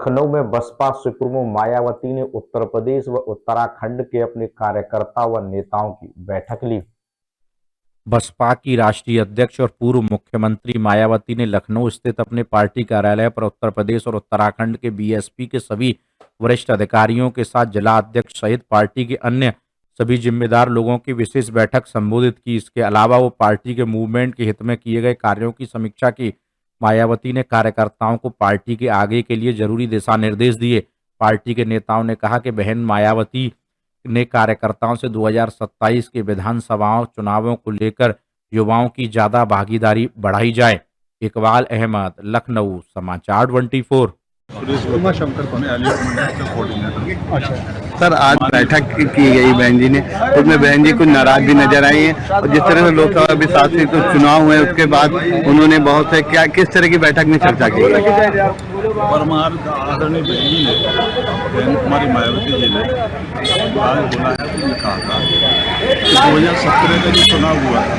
लखनऊ में बसपा सुप्रीमो मायावती ने उत्तर प्रदेश व उत्तराखंड के अपने कार्यकर्ता व नेताओं की बैठक ली। बसपा की राष्ट्रीय अध्यक्ष और पूर्व मुख्यमंत्री मायावती ने लखनऊ स्थित अपने पार्टी कार्यालय पर उत्तर प्रदेश और उत्तराखंड के बीएसपी के सभी वरिष्ठ अधिकारियों के साथ जिला अध्यक्ष सहित पार्टी के अन्य सभी जिम्मेदार लोगों की विशेष बैठक संबोधित की। इसके अलावा वो पार्टी के मूवमेंट के हित में किए गए कार्यों की समीक्षा की। मायावती ने कार्यकर्ताओं को पार्टी के आगे के लिए जरूरी दिशा निर्देश दिए। पार्टी के नेताओं ने कहा कि बहन मायावती ने कार्यकर्ताओं से 2027 के विधानसभा चुनावों को लेकर युवाओं की ज्यादा भागीदारी बढ़ाई जाए। इकबाल अहमद, लखनऊ, समाचार 24। सर, आज बैठक की गई बहन जी ने, उसमें बहन जी कुछ नाराज भी नजर आई हैं और जिस तरह से लोकसभा भी साथ ही तो चुनाव हुए उसके बाद उन्होंने बहुत से किस तरह की बैठक में चर्चा की। परमार आदरणीय बहन जी ने, बहन कुमारी मायावती जी ने आज बोला है, तो कहा था कि 2017 का जो चुनाव हुआ था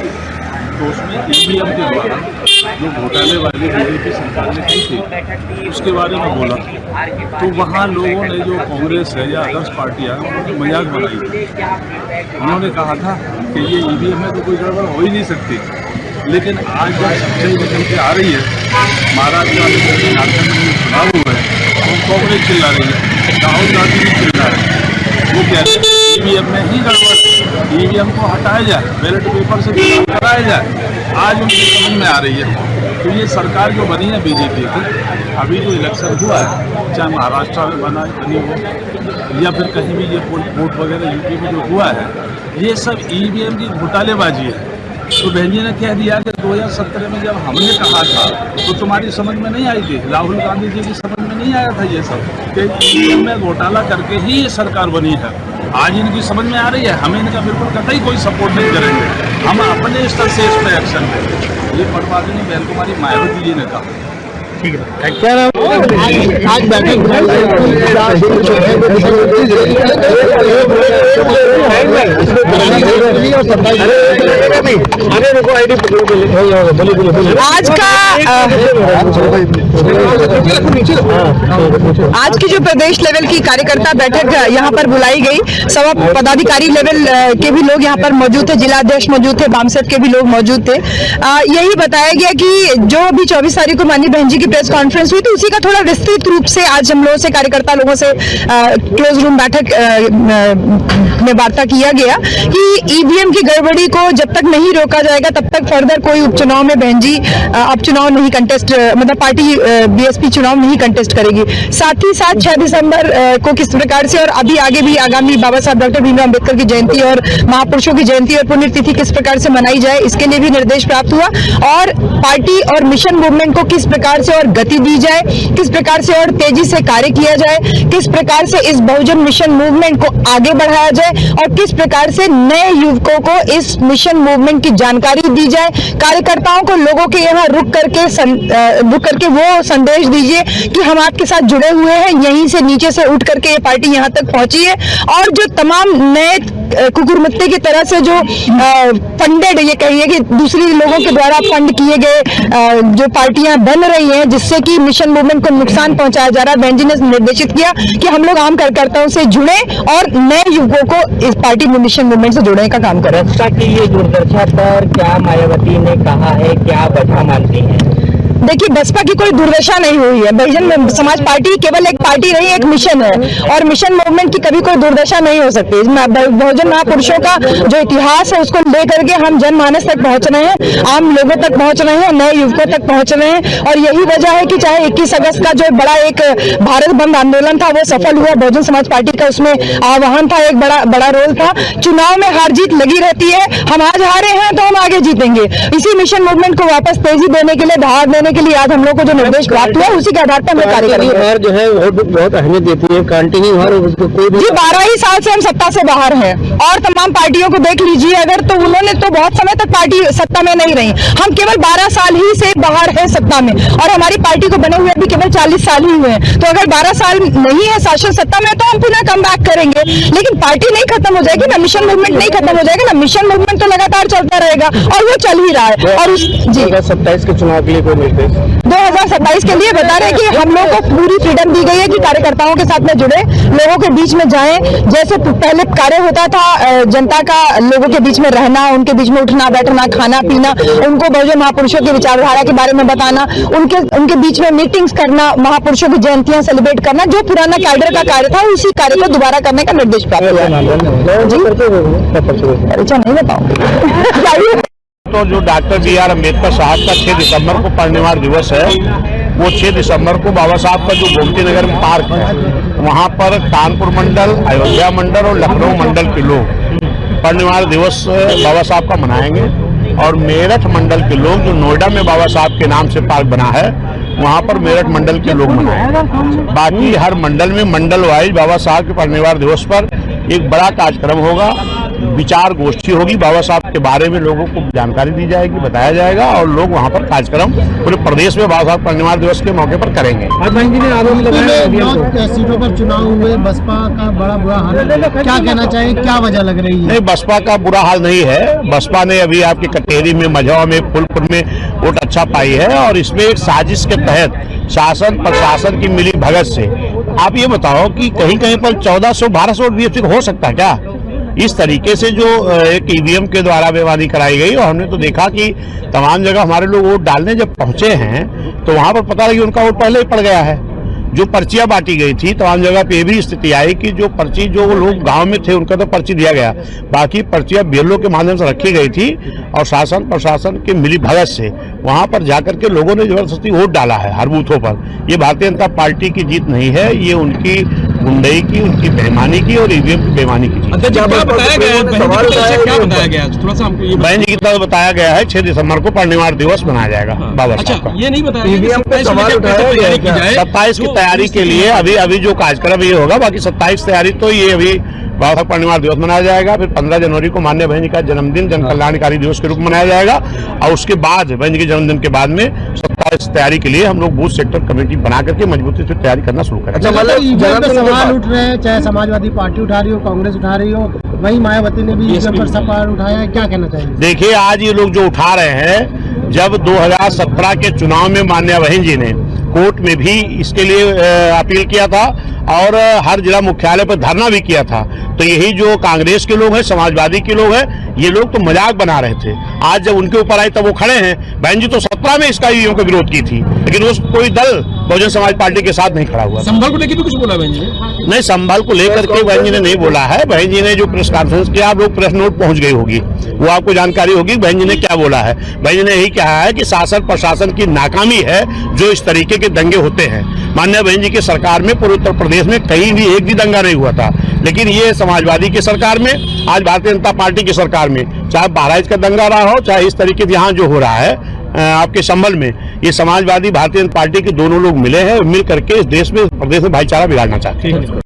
तो उसमें ईवीएम के द्वारा जो घोटाले वाली बीजेपी सरकार ने की थी उसके बारे में बोला। तो वहाँ लोगों ने, जो कांग्रेस है या अदर्स पार्टियाँ, उन्होंने मजाक बनाई थी। उन्होंने कहा था कि ये ईवीएम में तो कोई गड़बड़ हो ही नहीं सकती। लेकिन आज जब सच्चाई निकल के आ रही है, महाराष्ट्र में झारखंड में चुनाव हुआ है तो कांग्रेस चिल्ला रही है, राहुल गांधी भी चिल्ला रहे हैं। वो कह रहे हैं ईवीएम में ही गड़बड़, ईवीएम को हटाया जाए, बैलेट पेपर से चुनाव कराया जाए। आज उनकी समझ में आ रही है। तो ये सरकार जो बनी है बीजेपी की, अभी जो इलेक्शन हुआ है, चाहे महाराष्ट्र में बनी हो या फिर कहीं भी ये वोट वगैरह यूपी में जो हुआ है, ये सब ईवीएम की घोटालेबाजी है। तो बहन जी ने कह दिया कि 2017 में जब हमने कहा था तो तुम्हारी समझ में नहीं आई थी, राहुल गांधी जी की समझ में नहीं आया था ये सब, कि ईवीएम में घोटाला करके ही ये सरकार बनी है। आज इनकी समझ में आ रही है। हम इनका बिल्कुल कतई कोई सपोर्ट नहीं करेंगे, हम अपने स्तर से इस पर एक्शन लेंगे। ये परमादनी बहन कुमारी मायावती जी ने कहा। ठीक है, क्या नाम आज बैठक आज की जो प्रदेश लेवल की कार्यकर्ता बैठक यहाँ पर बुलाई गई, सब पदाधिकारी लेवल के भी लोग यहाँ पर मौजूद थे, जिला अध्यक्ष मौजूद थे, वामसेट के भी लोग मौजूद थे। यही बताया गया कि जो अभी 24 तारीख को माननीय बहन जी की प्रेस कॉन्फ्रेंस हुई, तो उसी का थोड़ा विस्तृत रूप से आज हम लोगों से, कार्यकर्ता लोगों से क्लोज रूम बैठक में वार्ता किया गया कि ईवीएम की गड़बड़ी को जब तक नहीं रोका जाएगा तब तक फर्दर कोई उपचुनाव में बहन जी अब चुनाव नहीं कंटेस्ट, मतलब पार्टी बीएसपी चुनाव नहीं कंटेस्ट करेगी। साथ ही साथ 6 दिसंबर को किस प्रकार से और अभी आगे भी आगामी बाबा साहब डॉक्टर भीमराव अम्बेडकर की जयंती और महापुरुषों की जयंती और पुण्यतिथि किस प्रकार से मनाई जाए, इसके लिए भी निर्देश प्राप्त हुआ। और पार्टी और मिशन मूवमेंट को किस प्रकार से और गति दी जाए, किस प्रकार से और तेजी से कार्य किया जाए, किस प्रकार से इस बहुजन मिशन मूवमेंट को आगे बढ़ाया जाए और किस प्रकार से नए युवकों को इस मिशन मूवमेंट की जानकारी दी जाए। कार्यकर्ताओं को लोगों के यहाँ रुक करके वो संदेश दीजिए कि हम आपके साथ जुड़े हुए हैं, यहीं से नीचे से उठ करके ये पार्टी यहाँ तक पहुंची है। और जो तमाम नए कुकुरमुत्ते की तरह से जो फंडेड, ये कहिए कि दूसरी लोगों के द्वारा फंड किए गए जो पार्टियां बन रही हैं जिससे कि मिशन मूवमेंट को नुकसान पहुंचाया जा रहा है, बहन जी ने निर्देशित किया कि हम लोग आम कार्यकर्ताओं से जुड़े और नए युवकों को इस पार्टी में मिशन मूवमेंट से जोड़ने का काम करें। की ये दुर्दशा पर क्या मायावती ने कहा है, क्या वजह मानती है? देखिए, बसपा की कोई दुर्दशा नहीं हुई है। बहुजन समाज पार्टी केवल एक पार्टी रही, एक मिशन है और मिशन मूवमेंट की कभी कोई दुर्दशा नहीं हो सकती। बहुजन महापुरुषों का जो इतिहास है उसको लेकर के हम जनमानस तक पहुंच रहे हैं, आम लोगों तक पहुंच रहे हैं, नए युवकों तक पहुंच रहे हैं। और यही वजह है कि चाहे 21 अगस्त का जो बड़ा एक भारत बंद आंदोलन था वो सफल हुआ, बहुजन समाज पार्टी का उसमें आह्वान था, एक बड़ा रोल था। चुनाव में हार जीत लगी रहती है, हम आज हारे हैं तो हम आगे जीतेंगे। इसी मिशन मूवमेंट को वापस तेजी देने के लिए, धार देने के लिए आज हम लोग को जो निर्देश प्राप्त हुआ उसी के आधार पर हम कार्य करेंगे। और जो है बहुत अहमियत देती है, कंटिन्यू हर कोई भी 12 ही साल से हम सत्ता से बाहर हैं और तमाम पार्टियों को देख लीजिए अगर, तो उन्होंने तो बहुत समय तक पार्टी सत्ता में नहीं रही। हम केवल 12 साल ही से बाहर है सत्ता में और हमारी पार्टी को बने हुए भी केवल 40 साल ही हुए हैं। तो अगर 12 साल नहीं है शासन सत्ता में तो हम पुनः कम बैक करेंगे, लेकिन पार्टी नहीं खत्म हो जाएगी ना, मिशन मूवमेंट नहीं खत्म हो जाएगा ना, मिशन मूवमेंट तो लगातार चलता रहेगा और वो चल ही रहा है। और 27 के चुनाव के लिए कोई 2027 के लिए बता रहे कि हम लोग को पूरी फ्रीडम दी गई है कि कार्यकर्ताओं के साथ में जुड़े, लोगों के बीच में जाएं। जैसे पहले कार्य होता था जनता का, लोगों के बीच में रहना, उनके बीच में उठना बैठना, खाना पीना, उनको बहुजन महापुरुषों की विचारधारा के बारे में बताना, उनके बीच में मीटिंग्स करना, महापुरुषों की जयंतियां सेलिब्रेट करना, जो पुराना कैडर का कार्य था उसी कार्य को दोबारा करने का निर्देश प्राप्त हुआ जी। परिचय नहीं बताऊंगी। तो जो डॉक्टर बी.आर. अम्बेडकर साहब का 6 दिसंबर को परिनिर्वाण दिवस है, वो 6 दिसंबर को बाबा साहब का जो गोमती नगर में पार्क है, वहाँ पर कानपुर मंडल, अयोध्या मंडल और लखनऊ मंडल के लोग परिनिर्वाण दिवस बाबा साहब का मनाएंगे। और मेरठ मंडल के लोग, जो नोएडा में बाबा साहब के नाम से पार्क बना है, वहाँ पर मेरठ मंडल के लोग मनाएंगे। बाकी हर मंडल में मंडल वाइज बाबा साहब के परिनिर्वाण दिवस पर एक बड़ा कार्यक्रम होगा, विचार गोष्ठी होगी, बाबा साहब के बारे में लोगों को जानकारी दी जाएगी, बताया जाएगा और लोग वहाँ पर कार्यक्रम पूरे प्रदेश में बाबा साहब परिनिर्वाण दिवस के मौके पर करेंगे। सीटों पर चुनाव हुए, बसपा का बड़ा बुरा हाल, क्या कहना चाहिए, क्या वजह लग रही है? नहीं, बसपा का बुरा हाल नहीं है। बसपा ने अभी आपके कटेरी में, मझौआ में, फूलपुर में वोट अच्छा पाई है और इसमें एक साजिश के तहत शासन प्रशासन की मिली भगत से आप ये बताओ कि कहीं कहीं पर 1400-1200 वोट बीएसपी हो सकता है क्या? इस तरीके से जो एक ईवीएम के द्वारा बेईमानी कराई गई, और हमने तो देखा कि तमाम जगह हमारे लोग वोट डालने जब पहुंचे हैं तो वहां पर पता लगी उनका वोट पहले ही पड़ गया है। जो पर्चियां बांटी गई थी तमाम जगह पे भी स्थिति आई कि जो पर्ची, जो लोग गांव में थे उनका तो पर्ची दिया गया, बाकी पर्चियां बीएलओ के माध्यम से रखी गई थी और शासन प्रशासन की मिली भगत से वहां पर जाकर के लोगों ने जबरदस्ती वोट डाला है हर बूथों पर। ये भारतीय जनता पार्टी की जीत नहीं है, ये उनकी गुंडई की, उनकी बेईमानी की और ईवीएम की बेईमानी की जीत। क्या बताया गया? थोड़ा सा हमको बहन जी की तरफ बताया गया है 6 दिसंबर को परिनिर्वाण दिवस मनाया जाएगा बाबा साहब का। ये नहीं बताया 27 की तैयारी के लिए अभी जो कार्यक्रम ये होगा, बाकी 27 तैयारी तो ये अभी बाबा साहब परिनिर्वाण दिवस मनाया जाएगा, फिर 15 जनवरी को माननीय बहन जी का जन्मदिन जन कल्याणकारी दिवस के रूप में मनाया जाएगा और उसके बाद बहन जी के जन्मदिन के बाद में 27 तैयारी के लिए हम लोग बूथ सेक्टर कमेटी बना करके मजबूती से तैयारी करना शुरू करेंगे। सवाल उठ रहे हैं, चाहे समाजवादी पार्टी उठा रही हो, कांग्रेस उठा रही हो, वही मायावती ने भी इस पर सवाल उठाया है, क्या कहना चाहिए? देखिए, आज ये लोग जो उठा रहे हैं, जब 2017 के चुनाव में माननीय बहन जी ने कोर्ट में भी इसके लिए अपील किया था और हर जिला मुख्यालय पर धरना भी किया था, तो यही जो कांग्रेस के लोग हैं, समाजवादी के लोग हैं, ये लोग तो मजाक बना रहे थे। आज जब उनके ऊपर आई तब वो खड़े हैं। बहन जी तो 17 में इसका ईवीएम का विरोध की थी, लेकिन उस कोई दल बहुजन समाज पार्टी के साथ नहीं खड़ा हुआ। संभल को लेकर भी कुछ बोला बहन जी ने? नहीं, संभल को लेकर के बहन जी ने नहीं बोला है। बहन जी ने जो प्रेस कॉन्फ्रेंस किया, आप लोग प्रेस नोट पहुंच गई होगी, वो आपको जानकारी होगी बहन जी ने क्या बोला है। बहन जी ने यही कहा है कि शासन प्रशासन की नाकामी है जो इस तरीके के दंगे होते हैं। माननीय बहन जी की सरकार में पूरे उत्तर प्रदेश में कहीं भी एक भी दंगा नहीं हुआ था, लेकिन ये समाजवादी की सरकार में, आज भारतीय जनता पार्टी की सरकार में, चाहे बहराइच का दंगा रहा हो, चाहे इस तरीके से यहाँ जो हो रहा है आपके संभल में, ये समाजवादी भारतीय जनता पार्टी के दोनों लोग मिले हैं, मिल करके इस देश में, प्रदेश में भाईचारा बिगाड़ना चाहते हैं।